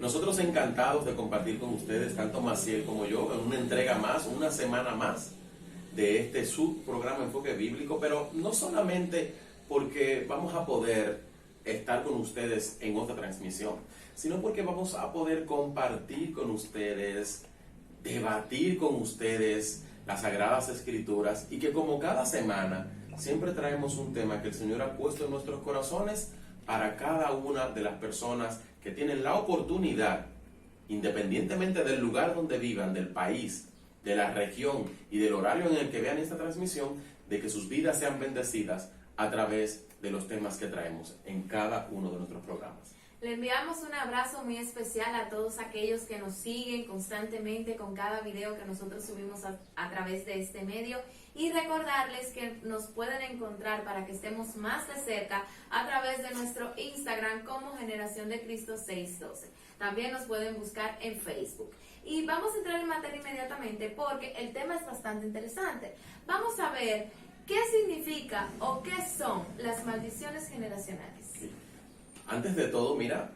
Nosotros encantados de compartir con ustedes, tanto Maciel como yo, en una entrega más, una semana más de este subprograma Enfoque Bíblico, pero no solamente porque vamos a poder estar con ustedes en otra transmisión, sino porque vamos a poder compartir con ustedes, debatir con ustedes las Sagradas Escrituras, y que como cada semana siempre traemos un tema que el Señor ha puesto en nuestros corazones para cada una de las personas que tienen la oportunidad, independientemente del lugar donde vivan, del país, de la región y del horario en el que vean esta transmisión, de que sus vidas sean bendecidas a través de los temas que traemos en cada uno de nuestros programas. Le enviamos un abrazo muy especial a todos aquellos que nos siguen constantemente con cada video que nosotros subimos a través de este medio, y recordarles que nos pueden encontrar para que estemos más de cerca a través de nuestro Instagram como Generación de Cristo 612. También nos pueden buscar en Facebook. Y vamos a entrar en materia inmediatamente porque el tema es bastante interesante. Vamos a ver qué significa o qué son las maldiciones generacionales. Sí. Antes de todo, mira,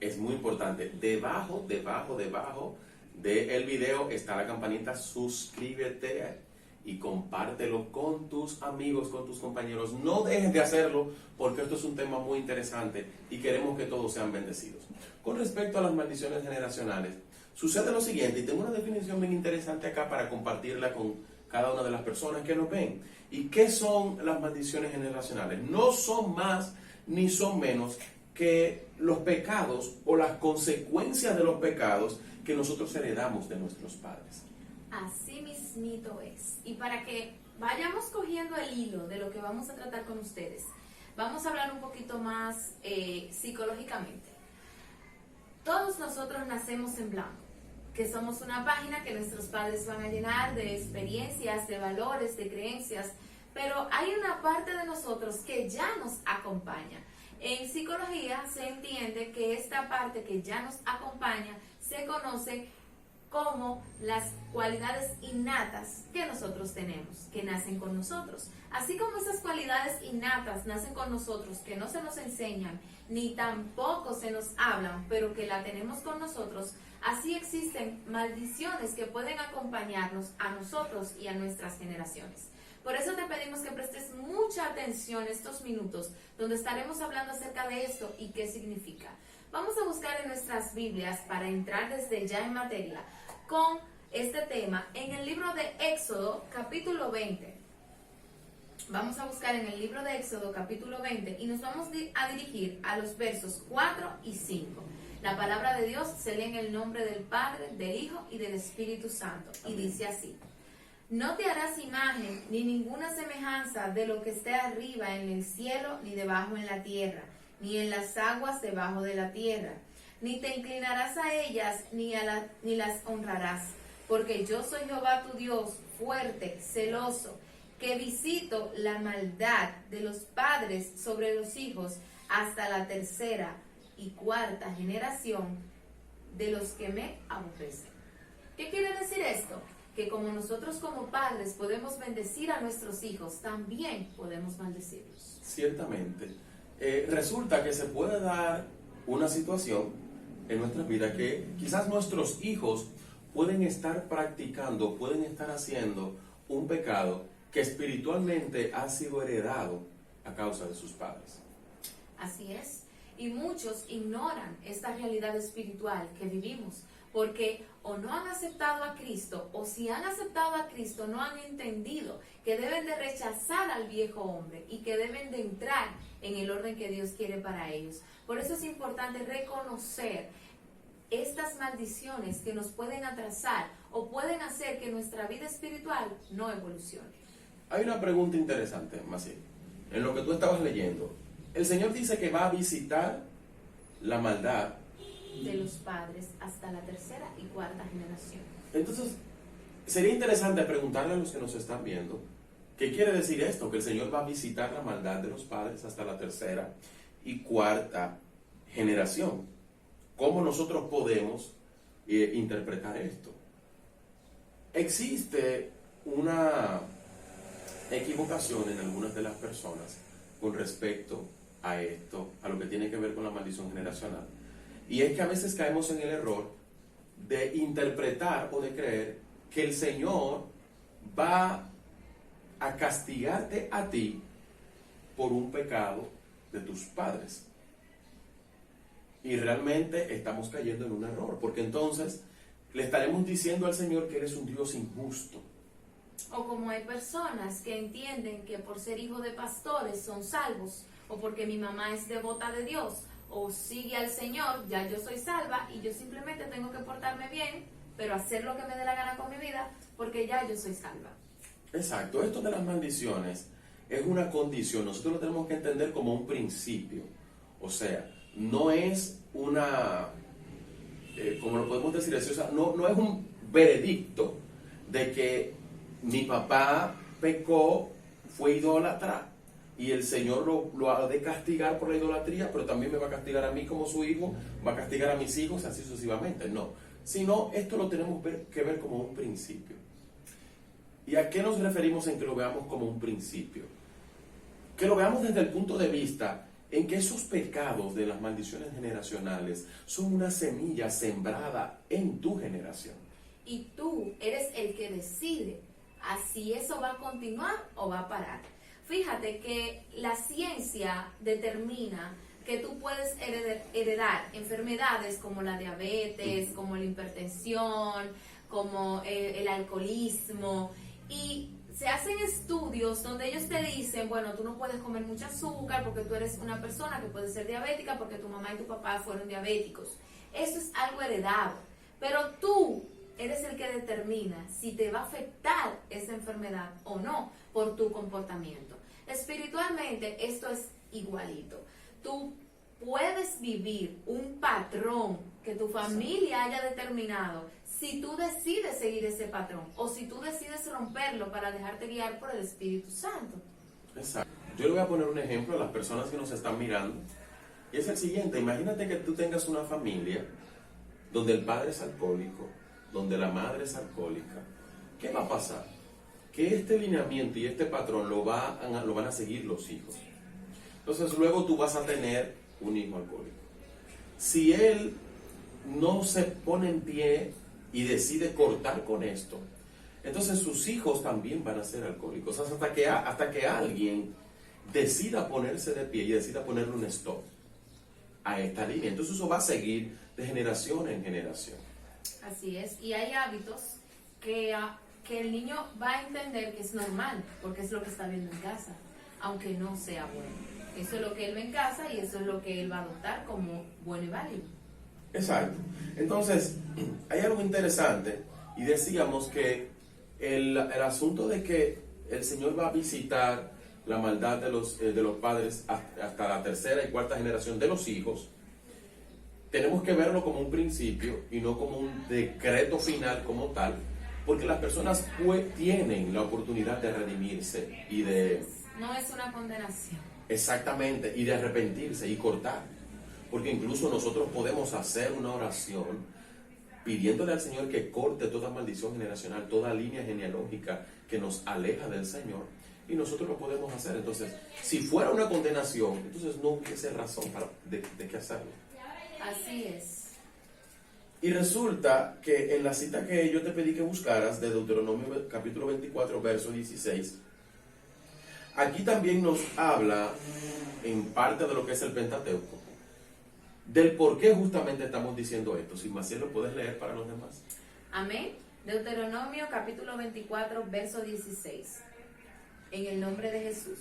es muy importante, debajo del video está la campanita, suscríbete y compártelo con tus amigos, con tus compañeros. No dejes de hacerlo porque esto es un tema muy interesante y queremos que todos sean bendecidos. Con respecto a las maldiciones generacionales, sucede lo siguiente, y tengo una definición bien interesante acá para compartirla con cada una de las personas que nos ven. ¿Y qué son las maldiciones generacionales? No son más ni son menos que los pecados o las consecuencias de los pecados que nosotros heredamos de nuestros padres. Así mismito es. Y para que vayamos cogiendo el hilo de lo que vamos a tratar con ustedes, vamos a hablar un poquito más psicológicamente. Todos nosotros nacemos en blanco, que somos una página que nuestros padres van a llenar de experiencias, de valores, de creencias, pero hay una parte de nosotros que ya nos acompaña. En psicología se entiende que esta parte que ya nos acompaña se conoce como las cualidades innatas que nosotros tenemos, que nacen con nosotros. Así como esas cualidades innatas nacen con nosotros, que no se nos enseñan, ni tampoco se nos hablan, pero que la tenemos con nosotros, así existen maldiciones que pueden acompañarnos a nosotros y a nuestras generaciones. Por eso te pedimos que prestes mucha atención estos minutos, donde estaremos hablando acerca de esto y qué significa. Vamos a buscar en nuestras Biblias para entrar desde ya en materia con este tema en el libro de Éxodo capítulo 20. Vamos a buscar en el libro de Éxodo capítulo 20 y nos vamos a dirigir a los versos 4 y 5. La palabra de Dios se lee en el nombre del Padre, del Hijo y del Espíritu Santo. Y dice así: no te harás imagen ni ninguna semejanza de lo que esté arriba en el cielo, ni debajo en la tierra, ni en las aguas debajo de la tierra. Ni te inclinarás a ellas, ni las honrarás, porque yo soy Jehová tu Dios, fuerte, celoso, que visito la maldad de los padres sobre los hijos hasta la tercera y cuarta generación de los que me aborrecen. ¿Qué quiere decir esto? Que como nosotros como padres podemos bendecir a nuestros hijos, también podemos maldecirlos. Ciertamente. Resulta que se puede dar una situación en nuestras vidas que quizás nuestros hijos pueden estar practicando, pueden estar haciendo un pecado que espiritualmente ha sido heredado a causa de sus padres. Así es. Y muchos ignoran esta realidad espiritual que vivimos, porque o no han aceptado a Cristo, o si han aceptado a Cristo no han entendido que deben de rechazar al viejo hombre y que deben de entrar en el orden que Dios quiere para ellos. Por eso es importante reconocer estas maldiciones que nos pueden atrasar o pueden hacer que nuestra vida espiritual no evolucione. Hay una pregunta interesante, Maciel. En lo que tú estabas leyendo, el Señor dice que va a visitar la maldad de los padres hasta la tercera y cuarta generación. Entonces, sería interesante preguntarle a los que nos están viendo, ¿qué quiere decir esto? Que el Señor va a visitar la maldad de los padres hasta la tercera y cuarta generación. ¿Cómo nosotros podemos interpretar esto? Existe una equivocación en algunas de las personas con respecto a esto, a lo que tiene que ver con la maldición generacional. Y es que a veces caemos en el error de interpretar o de creer que el Señor va a castigarte a ti por un pecado de tus padres. Y realmente estamos cayendo en un error, porque entonces le estaremos diciendo al Señor que eres un Dios injusto. O como hay personas que entienden que por ser hijo de pastores son salvos, o porque mi mamá es devota de Dios, o sigue al Señor, ya yo soy salva y yo simplemente tengo que portarme bien, pero hacer lo que me dé la gana con mi vida, porque ya yo soy salva. Exacto, esto de las maldiciones es una condición, nosotros lo tenemos que entender como un principio. O sea, no es una, como lo podemos decir así, o sea, no es un veredicto de que mi papá pecó, fue idólatra, y el Señor lo ha de castigar por la idolatría, pero también me va a castigar a mí como su hijo, va a castigar a mis hijos, así sucesivamente. No, sino esto lo tenemos que ver como un principio. ¿Y a qué nos referimos en que lo veamos como un principio? Que lo veamos desde el punto de vista en que esos pecados de las maldiciones generacionales son una semilla sembrada en tu generación. Y tú eres el que decide si eso va a continuar o va a parar. Fíjate que la ciencia determina que tú puedes heredar enfermedades como la diabetes, como la hipertensión, como el alcoholismo, y se hacen estudios donde ellos te dicen, bueno, tú no puedes comer mucho azúcar porque tú eres una persona que puede ser diabética porque tu mamá y tu papá fueron diabéticos. Eso es algo heredado, pero tú eres el que determina si te va a afectar esa enfermedad o no por tu comportamiento. Espiritualmente esto es igualito. Tú puedes vivir un patrón que tu familia haya determinado si tú decides seguir ese patrón o si tú decides romperlo para dejarte guiar por el Espíritu Santo. Exacto. Yo le voy a poner un ejemplo a las personas que nos están mirando, y es el siguiente. Imagínate que tú tengas una familia donde el padre es alcohólico, donde la madre es alcohólica. ¿Qué va a pasar? Que este lineamiento y este patrón lo van a seguir los hijos. Entonces luego tú vas a tener un hijo alcohólico. Si él no se pone en pie y decide cortar con esto, entonces sus hijos también van a ser alcohólicos, hasta que alguien decida ponerse de pie y decida ponerle un stop a esta línea. Entonces eso va a seguir de generación en generación. Así es, y hay hábitos que el niño va a entender que es normal, porque es lo que está viendo en casa, aunque no sea bueno. Eso es lo que él ve en casa y eso es lo que él va a adoptar como bueno y válido. Exacto. Entonces, hay algo interesante, y decíamos que el asunto de que el Señor va a visitar la maldad de los padres hasta la tercera y cuarta generación de los hijos, tenemos que verlo como un principio y no como un decreto final como tal, porque las personas tienen la oportunidad de redimirse y de... No es una condenación. Exactamente, y de arrepentirse y cortar. Porque incluso nosotros podemos hacer una oración pidiéndole al Señor que corte toda maldición generacional, toda línea genealógica que nos aleja del Señor, y nosotros lo podemos hacer. Entonces, si fuera una condenación, entonces no hubiese razón de qué hacerlo. Así es. Y resulta que en la cita que yo te pedí que buscaras, de Deuteronomio capítulo 24, verso 16, aquí también nos habla, en parte de lo que es el Pentateuco, del por qué justamente estamos diciendo esto. Si Maciel lo puedes leer para los demás. Amén. Deuteronomio capítulo 24, verso 16. En el nombre de Jesús.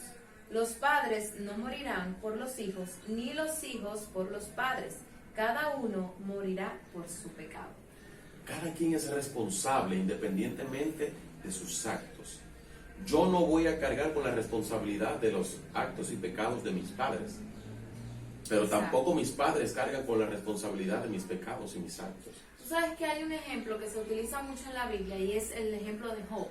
Los padres no morirán por los hijos, ni los hijos por los padres. Cada uno morirá por su pecado. Cada quien es responsable independientemente de sus actos. Yo no voy a cargar con la responsabilidad de los actos y pecados de mis padres, pero Exacto. tampoco mis padres cargan con la responsabilidad de mis pecados y mis actos. Tú sabes que hay un ejemplo que se utiliza mucho en la Biblia y es el ejemplo de Job.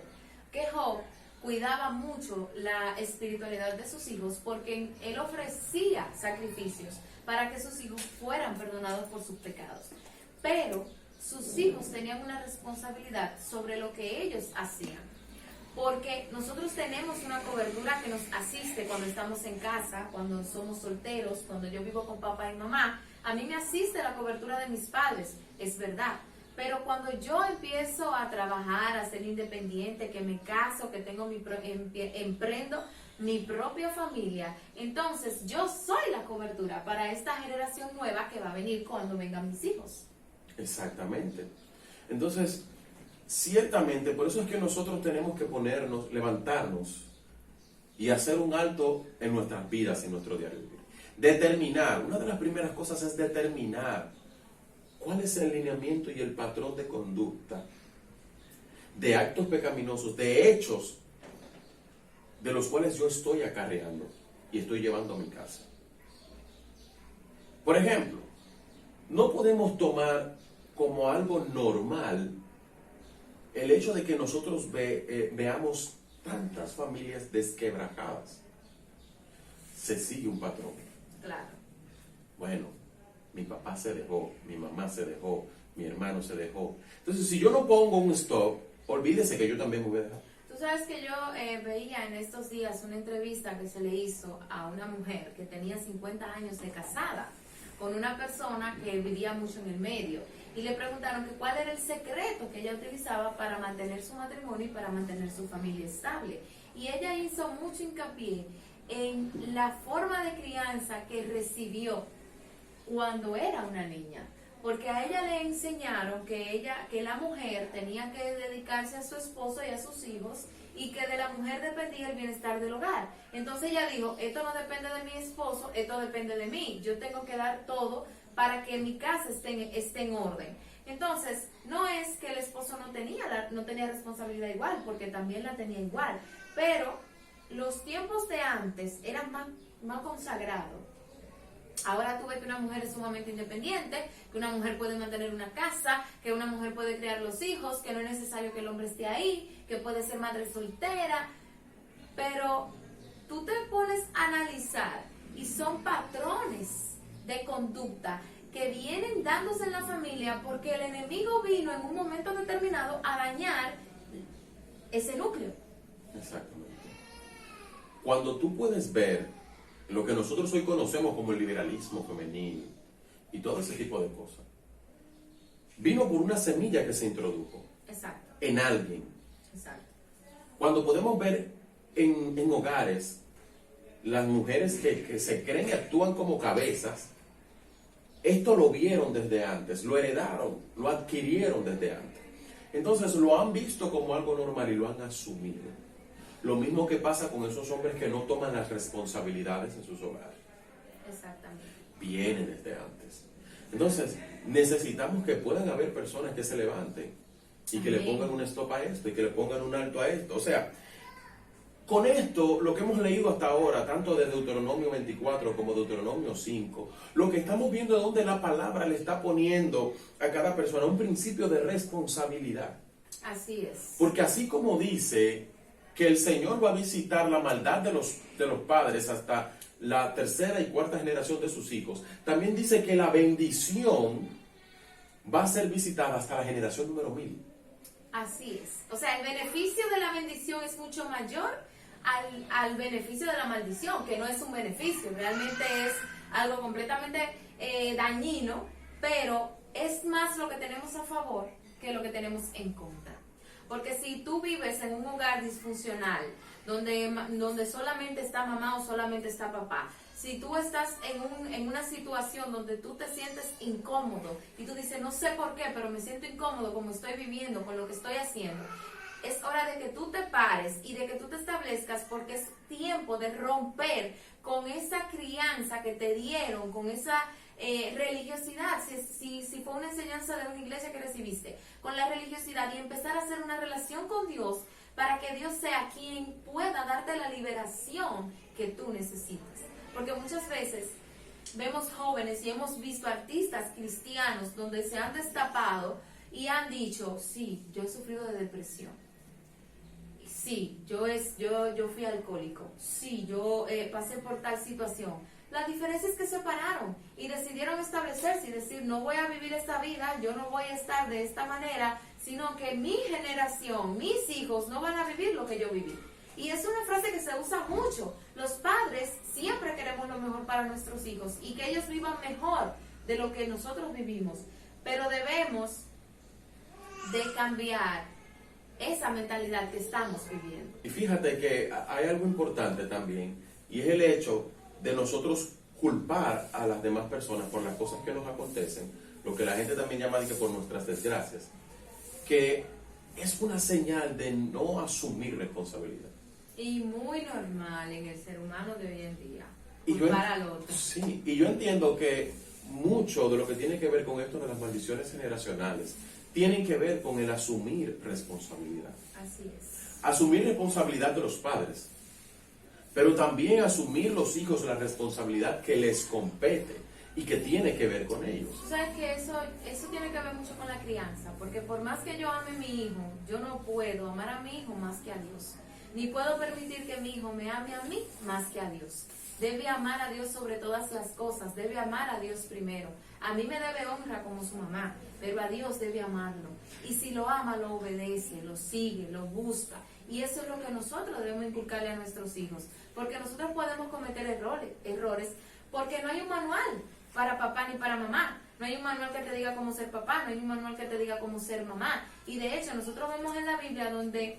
Que Job cuidaba mucho la espiritualidad de sus hijos porque él ofrecía sacrificios para que sus hijos fueran perdonados por sus pecados. Pero sus hijos tenían una responsabilidad sobre lo que ellos hacían. Porque nosotros tenemos una cobertura que nos asiste cuando estamos en casa, cuando somos solteros, cuando yo vivo con papá y mamá. A mí me asiste la cobertura de mis padres, es verdad. Pero cuando yo empiezo a trabajar, a ser independiente, que me caso, que tengo emprendo mi propia familia, entonces yo soy la cobertura para esta generación nueva que va a venir cuando vengan mis hijos. Exactamente. Entonces, ciertamente, por eso es que nosotros tenemos que ponernos, levantarnos y hacer un alto en nuestras vidas, en nuestro diario vivir. Determinar, una de las primeras cosas es determinar cuál es el lineamiento y el patrón de conducta, de actos pecaminosos, de hechos de los cuales yo estoy acarreando y estoy llevando a mi casa. Por ejemplo, no podemos tomar como algo normal el hecho de que nosotros veamos tantas familias desquebrajadas. Se sigue un patrón. Claro. Bueno, mi papá se dejó, mi mamá se dejó, mi hermano se dejó. Entonces, si yo no pongo un stop, olvídese que yo también me voy a dejar. Tú sabes que yo veía en estos días una entrevista que se le hizo a una mujer que tenía 50 años de casada con una persona que vivía mucho en el medio. Y le preguntaron que cuál era el secreto que ella utilizaba para mantener su matrimonio y para mantener su familia estable. Y ella hizo mucho hincapié en la forma de crianza que recibió cuando era una niña. Porque a ella le enseñaron que la mujer tenía que dedicarse a su esposo y a sus hijos y que de la mujer dependía el bienestar del hogar. Entonces ella dijo, esto no depende de mi esposo, esto depende de mí. Yo tengo que dar todo para que mi casa esté en orden. Entonces, no es que el esposo no tenía responsabilidad igual, porque también la tenía igual, pero los tiempos de antes eran más consagrados. Ahora tú ves que una mujer es sumamente independiente, que una mujer puede mantener una casa, que una mujer puede criar los hijos, que no es necesario que el hombre esté ahí, que puede ser madre soltera, pero tú te pones a analizar y son patrones de conducta que vienen dándose en la familia porque el enemigo vino en un momento determinado a dañar ese núcleo. Exactamente. Cuando tú puedes ver lo que nosotros hoy conocemos como el liberalismo femenino y todo ese tipo de cosas, vino por una semilla que se introdujo. Exacto. En alguien. Exacto. Cuando podemos ver en hogares las mujeres que se creen y actúan como cabezas, esto lo vieron desde antes, lo heredaron, lo adquirieron desde antes. Entonces lo han visto como algo normal y lo han asumido. Lo mismo que pasa con esos hombres que no toman las responsabilidades en sus hogares. Exactamente. Viene desde antes. Entonces necesitamos que puedan haber personas que se levanten y que le pongan un stop a esto y que le pongan un alto a esto. O sea, con esto, lo que hemos leído hasta ahora, tanto de Deuteronomio 24 como Deuteronomio 5, lo que estamos viendo es donde la palabra le está poniendo a cada persona un principio de responsabilidad. Así es. Porque así como dice que el Señor va a visitar la maldad de los padres hasta la tercera y cuarta generación de sus hijos, también dice que la bendición va a ser visitada hasta la generación número 1000. Así es. O sea, el beneficio de la bendición es mucho mayor al beneficio de la maldición, que no es un beneficio, realmente es algo completamente dañino, pero es más lo que tenemos a favor que lo que tenemos en contra. Porque si tú vives en un hogar disfuncional, donde solamente está mamá o solamente está papá, si tú estás en una situación donde tú te sientes incómodo y tú dices, no sé por qué, pero me siento incómodo como estoy viviendo, con lo que estoy haciendo, es hora de que tú te pares y de que tú te establezcas, porque es tiempo de romper con esa crianza que te dieron, con esa religiosidad, si fue una enseñanza de una iglesia que recibiste, con la religiosidad, y empezar a hacer una relación con Dios para que Dios sea quien pueda darte la liberación que tú necesitas. Porque muchas veces vemos jóvenes y hemos visto artistas cristianos donde se han destapado y han dicho, sí, yo he sufrido de depresión, sí, yo fui alcohólico, sí, yo pasé por tal situación. La diferencia es que se pararon y decidieron establecerse y decir, no voy a vivir esta vida, yo no voy a estar de esta manera, sino que mi generación, mis hijos no van a vivir lo que yo viví. Y es una frase que se usa mucho. Los padres siempre queremos lo mejor para nuestros hijos y que ellos vivan mejor, de lo que nosotros vivimos, pero debemos de cambiar esa mentalidad que estamos viviendo. Y fíjate que hay algo importante también, y es el hecho de nosotros culpar a las demás personas por las cosas que nos acontecen, lo que la gente también llama de que por nuestras desgracias, que es una señal de no asumir responsabilidad. Y muy normal en el ser humano de hoy en día, Y culpar al otro. Sí, y yo entiendo que mucho de lo que tiene que ver con esto de las maldiciones generacionales tienen que ver con el asumir responsabilidad. Así es. Asumir responsabilidad de los padres, pero también asumir los hijos la responsabilidad que les compete y que tiene que ver con ellos. Tú sabes que eso tiene que ver mucho con la crianza, porque por más que yo ame a mi hijo, yo no puedo amar a mi hijo más que a Dios. Ni puedo permitir que mi hijo me ame a mí más que a Dios. Debe amar a Dios sobre todas las cosas, debe amar a Dios primero. A mí me debe honra como su mamá, pero a Dios debe amarlo. Y si lo ama, lo obedece, lo sigue, lo busca. Y eso es lo que nosotros debemos inculcarle a nuestros hijos. Porque nosotros podemos cometer errores, porque no hay un manual para papá ni para mamá. No hay un manual que te diga cómo ser papá, no hay un manual que te diga cómo ser mamá. Y de hecho, nosotros vemos en la Biblia donde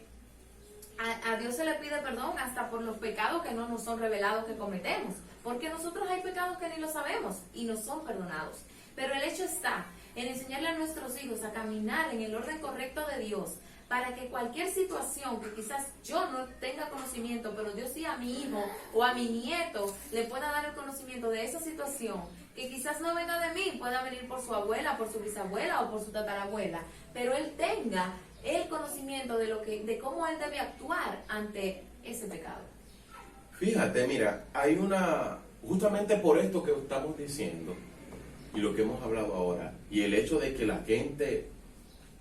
a Dios se le pide perdón hasta por los pecados que no nos son revelados que cometemos, porque nosotros hay pecados que ni lo sabemos y nos son perdonados. Pero el hecho está en enseñarle a nuestros hijos a caminar en el orden correcto de Dios, para que cualquier situación que quizás yo no tenga conocimiento, pero Dios sí a mi hijo o a mi nieto le pueda dar el conocimiento de esa situación, que quizás no venga de mí, pueda venir por su abuela, por su bisabuela o por su tatarabuela, pero él tenga el conocimiento de cómo él debe actuar ante ese pecado. Fíjate, mira, hay justamente por esto que estamos diciendo y lo que hemos hablado ahora, y el hecho de que la gente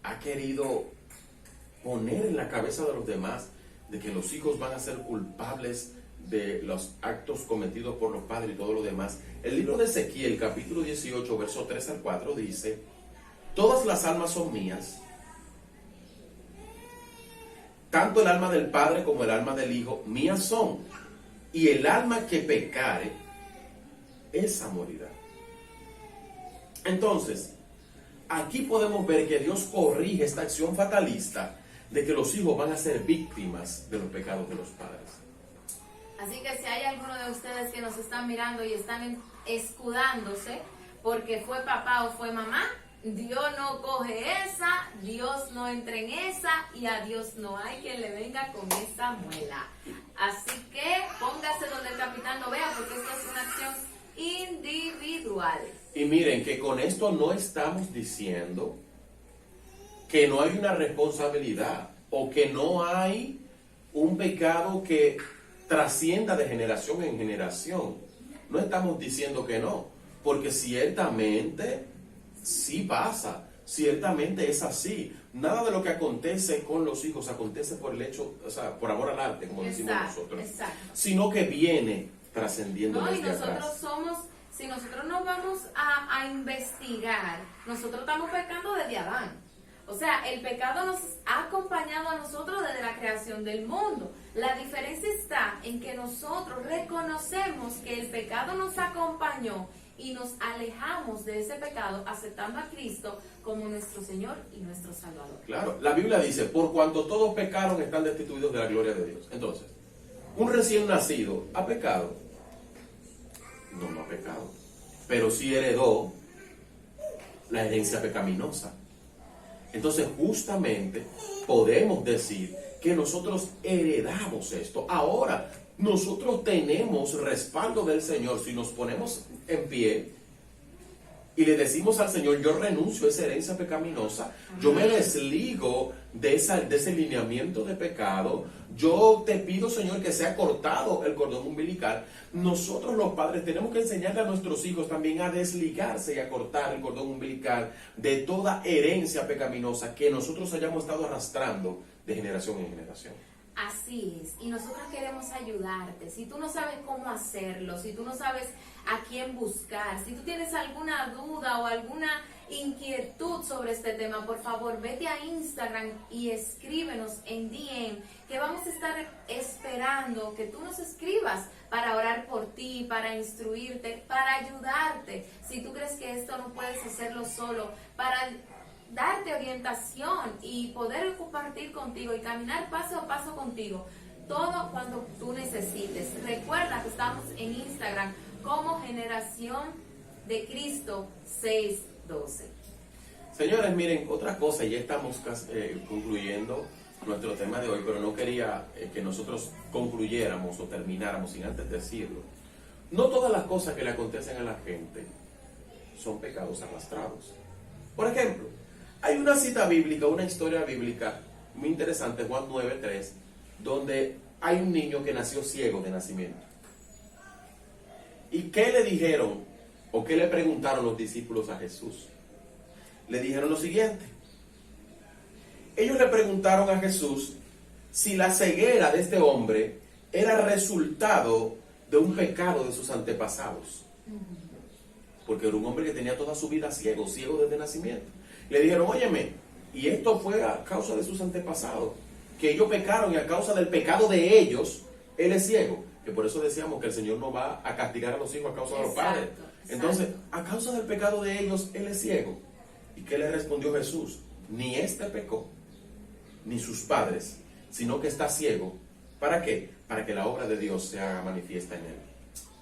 ha querido poner en la cabeza de los demás de que los hijos van a ser culpables de los actos cometidos por los padres y todo lo demás. El libro de Ezequiel, capítulo 18, verso 3 al 4, dice: todas las almas son mías, tanto el alma del Padre como el alma del Hijo, mías son, y el alma que pecare, esa morirá. Entonces, aquí podemos ver que Dios corrige esta acción fatalista de que los hijos van a ser víctimas de los pecados de los padres. Así que si hay alguno de ustedes que nos están mirando y están escudándose porque fue papá o fue mamá, Dios no coge esa, Dios no entra en esa y a Dios no hay quien le venga con esa muela. Así que póngase donde el capitán lo vea, porque esta es una acción individual. Y miren que con esto no estamos diciendo que no hay una responsabilidad o que no hay un pecado que trascienda de generación en generación. No estamos diciendo que no, porque ciertamente sí pasa, ciertamente es así. Nada de lo que acontece con los hijos acontece por el hecho, o sea, por amor al arte, como decimos nosotros, sino que viene trascendiendo no, desde y nosotros atrás. Si nosotros nos vamos a investigar, nosotros estamos pecando desde Adán. O sea, el pecado nos ha acompañado a nosotros desde la creación del mundo. La diferencia está en que nosotros reconocemos que el pecado nos acompañó y nos alejamos de ese pecado aceptando a Cristo como nuestro Señor y nuestro Salvador. Claro, la Biblia dice: por cuanto todos pecaron, están destituidos de la gloria de Dios. Entonces, un recién nacido ha pecado. No ha pecado, pero sí heredó la herencia pecaminosa. Entonces, justamente podemos decir que nosotros heredamos esto. Ahora, nosotros tenemos respaldo del Señor. Si nos ponemos en pie y le decimos al Señor: yo renuncio a esa herencia pecaminosa, yo me desligo de ese lineamiento de pecado, yo te pido, Señor, que sea cortado el cordón umbilical. Nosotros los padres tenemos que enseñarle a nuestros hijos también a desligarse y a cortar el cordón umbilical de toda herencia pecaminosa que nosotros hayamos estado arrastrando de generación en generación. Así es, y nosotros queremos ayudarte. Si tú no sabes cómo hacerlo, si tú no sabes a quién buscar, si tú tienes alguna duda o alguna inquietud sobre este tema, por favor, vete a Instagram y escríbenos en DM, que vamos a estar esperando que tú nos escribas para orar por ti, para instruirte, para ayudarte. Si tú crees que esto no puedes hacerlo solo, para darte orientación y poder compartir contigo y caminar paso a paso contigo, todo cuando tú necesites. Recuerda que estamos en Instagram como Generación de Cristo 612. Señores, miren, otra cosa, ya estamos concluyendo nuestro tema de hoy, pero no quería que nosotros concluyéramos o termináramos sin antes decirlo. No todas las cosas que le acontecen a la gente son pecados arrastrados. Por ejemplo, hay una cita bíblica, una historia bíblica muy interesante, Juan 9:3, donde hay un niño que nació ciego de nacimiento. ¿Y qué le dijeron o qué le preguntaron los discípulos a Jesús? Le dijeron lo siguiente. Ellos le preguntaron a Jesús si la ceguera de este hombre era resultado de un pecado de sus antepasados. Porque era un hombre que tenía toda su vida ciego desde nacimiento. Le dijeron, óyeme, y esto fue a causa de sus antepasados, que ellos pecaron y a causa del pecado de ellos, él es ciego. Que por eso decíamos que el Señor no va a castigar a los hijos a causa de los padres. Entonces, a causa del pecado de ellos, él es ciego. ¿Y qué le respondió Jesús? Ni este pecó, ni sus padres, sino que está ciego. ¿Para qué? Para que la obra de Dios se haga manifiesta en él.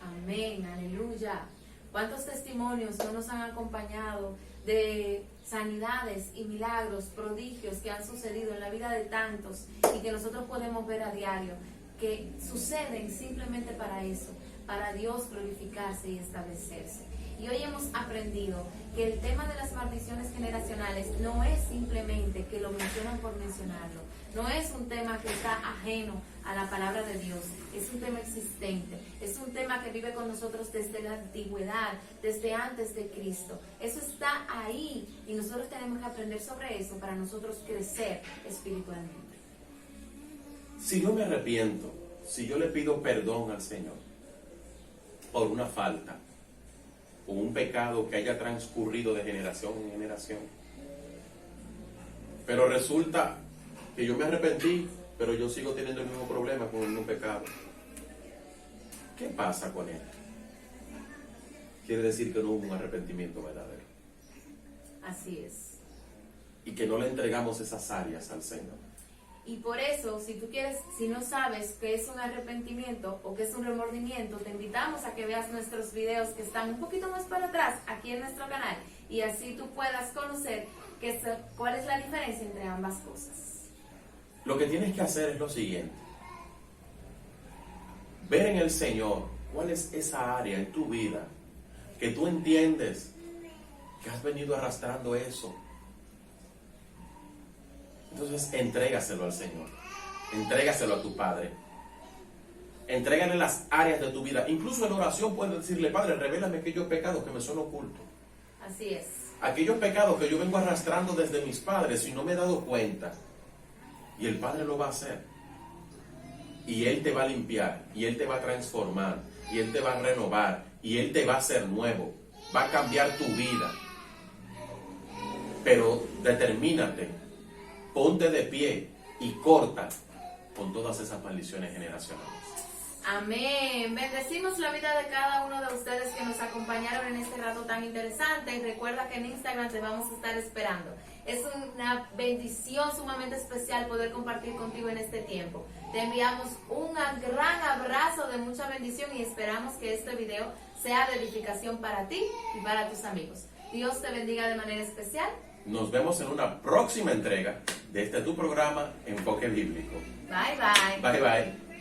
Amén, aleluya. ¿Cuántos testimonios no nos han acompañado de sanidades y milagros, prodigios que han sucedido en la vida de tantos y que nosotros podemos ver a diario, que suceden simplemente para eso, para Dios glorificarse y establecerse? Y hoy hemos aprendido que el tema de las maldiciones generacionales no es simplemente que lo mencionan por mencionarlo, no es un tema que está ajeno a la palabra de Dios, es un tema existente, es un tema que vive con nosotros desde la antigüedad, desde antes de Cristo. Eso está ahí y nosotros tenemos que aprender sobre eso para nosotros crecer espiritualmente. Si yo me arrepiento, si yo le pido perdón al Señor por una falta o un pecado que haya transcurrido de generación en generación, pero resulta que yo me arrepentí, pero yo sigo teniendo el mismo problema con el mismo pecado, ¿qué pasa con él? Quiere decir que no hubo un arrepentimiento verdadero. Así es. Y que no le entregamos esas áreas al Señor. Y por eso, si no sabes qué es un arrepentimiento o qué es un remordimiento, te invitamos a que veas nuestros videos que están un poquito más para atrás aquí en nuestro canal, y así tú puedas conocer cuál es la diferencia entre ambas cosas. Lo que tienes que hacer es lo siguiente: ver en el Señor cuál es esa área en tu vida que tú entiendes que has venido arrastrando eso. Entonces entrégaselo al Señor, entrégaselo a tu Padre, entrégale las áreas de tu vida. Incluso en oración puedes decirle: Padre, revélame aquellos pecados que me son ocultos. Así es. Aquellos pecados que yo vengo arrastrando desde mis padres y no me he dado cuenta. Y el Padre lo va a hacer. Y Él te va a limpiar, y Él te va a transformar, y Él te va a renovar, y Él te va a hacer nuevo. Va a cambiar tu vida. Pero determínate, ponte de pie y corta con todas esas maldiciones generacionales. Amén. Bendecimos la vida de cada uno de ustedes que nos acompañaron en este rato tan interesante. Y recuerda que en Instagram te vamos a estar esperando. Es una bendición sumamente especial poder compartir contigo en este tiempo. Te enviamos un gran abrazo de mucha bendición y esperamos que este video sea de edificación para ti y para tus amigos. Dios te bendiga de manera especial. Nos vemos en una próxima entrega de este tu programa Enfoque Bíblico. Bye bye. Bye bye.